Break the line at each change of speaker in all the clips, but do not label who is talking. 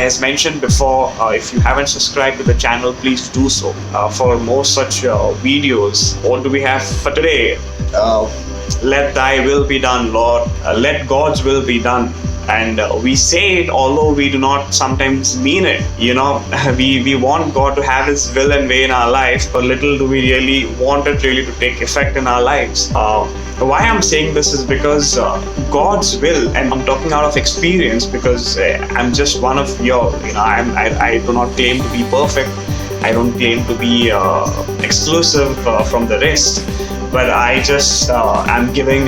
as mentioned before, if you haven't subscribed to the channel, please do so for more such videos. What do we have for today? Let thy will be done, Lord. Let God's will be done. And we say it, although we do not sometimes mean it. We want God to have His will and way in our lives, but little do we really want it really to take effect in our lives. Why I'm saying this is because God's will, and I'm talking out of experience because I'm just one of your, I do not claim to be perfect. I don't claim to be exclusive from the rest. But I just am giving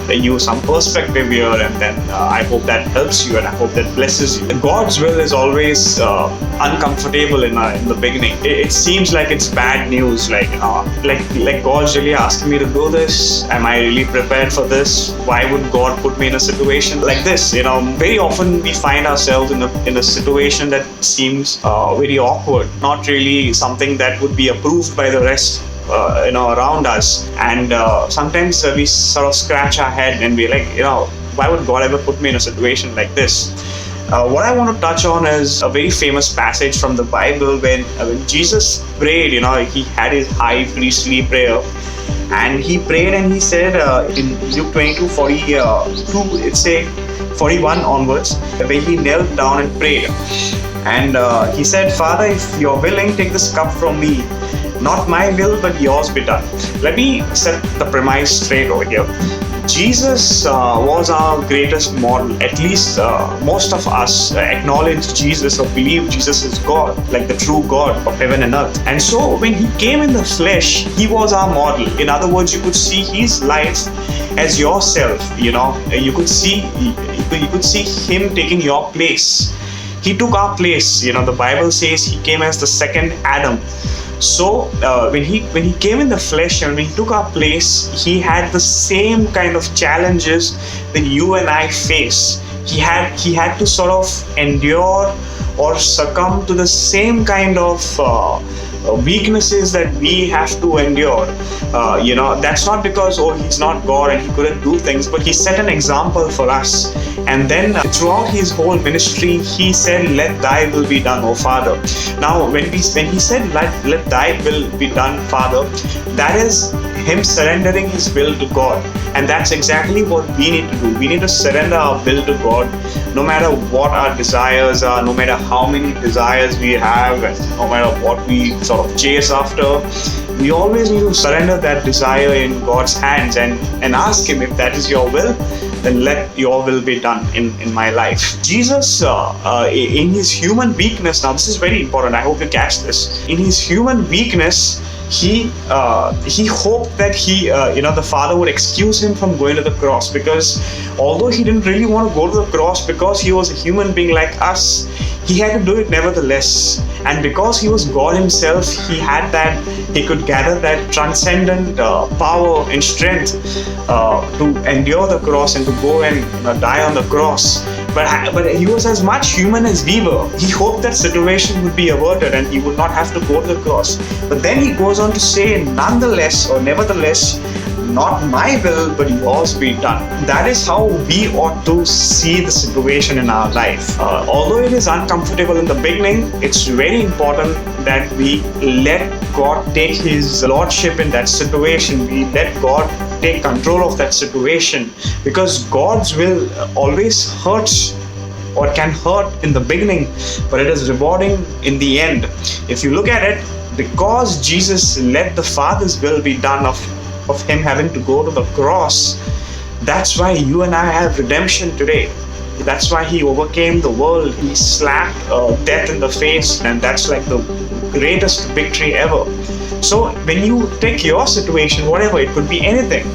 you some perspective here, and then I hope that helps you, and I hope that blesses you. God's will is always uncomfortable in the beginning. It seems like it's bad news, like God's really asking me to do this. Am I really prepared for this? Why would God put me in a situation like this? Very often we find ourselves in a situation that seems very awkward, not really something that would be approved by the rest around us, and sometimes we sort of scratch our head and we're like, why would God ever put me in a situation like this? What I want to touch on is a very famous passage from the Bible when Jesus prayed. He had his high priestly prayer, and he prayed and he said in Luke 22:42, it's a 41 onwards, where he knelt down and prayed, and he said, Father, if you're willing, take this cup from me. Not my will, but yours be done. Let me set the premise straight over here. Jesus was our greatest model. At least most of us acknowledge Jesus or believe Jesus is God, like the true God of heaven and earth. And so when he came in the flesh, he was our model. In other words, you could see his life as yourself. You could see him taking your place. He took our place. The Bible says he came as the second Adam. So when he came in the flesh and when he took our place, he had the same kind of challenges that you and I face. He had to sort of endure or succumb to the same kind of weaknesses that we have to endure. That's not because he's not God and he couldn't do things, but he set an example for us. And then throughout his whole ministry, he said, let thy will be done, O Father. Now when he said let thy will be done, Father, that is him surrendering his will to God. And that's exactly what we need to do. We need to surrender our will to God, no matter what our desires are, no matter how many desires we have, and no matter what we sort of chase after. We always need to surrender that desire in God's hands and ask him, if that is your will, then let your will be done in my life. Jesus, in his human weakness, now this is very important, I hope you catch this. In his human weakness, he hoped that the Father would excuse him from going to the cross, because although he didn't really want to go to the cross because he was a human being like us, he had to do it nevertheless. And because he was God himself, he could gather that transcendent power and strength to endure the cross and to go and die on the cross. But he was as much human as we were. He hoped that situation would be averted and he would not have to go to the cross. But then he goes on to say, nonetheless or nevertheless, not my will, but yours be done. That is how we ought to see the situation in our life. Although it is uncomfortable in the beginning, it's very important that we let God take his lordship in that situation. We let God take control of that situation, because God's will always hurts or can hurt in the beginning, but it is rewarding in the end. If you look at it, because Jesus let the Father's will be done of him having to go to the cross, that's why you and I have redemption today. That's why he overcame the world. He slapped death in the face, and that's like the greatest victory ever. So when you take your situation, whatever, it could be anything.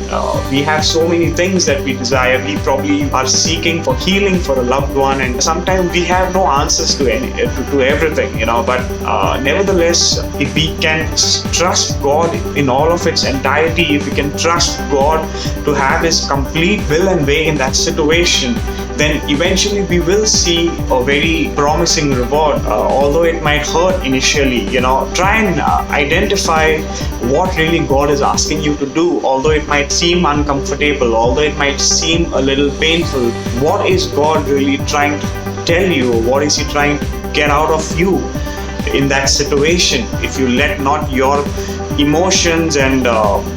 We have so many things that we desire. We probably are seeking for healing for a loved one, and sometimes we have no answers to everything, but nevertheless, if we can trust God in all of its entirety, if we can trust God to have his complete will and way in that situation, then eventually we will see a very promising reward, although it might hurt initially. Try and identify what really God is asking you to do, although it might seem uncomfortable, although it might seem a little painful. What is God really trying to tell you? What is he trying to get out of you in that situation, if you let not your emotions and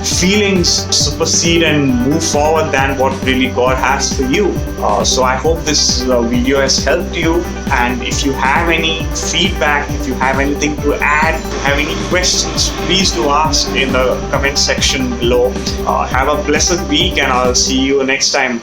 feelings supersede and move forward than what really God has for you. So I hope this video has helped you, and if you have any feedback, if you have anything to add, have any questions, please do ask in the comment section below. Have a blessed week, and I'll see you next time.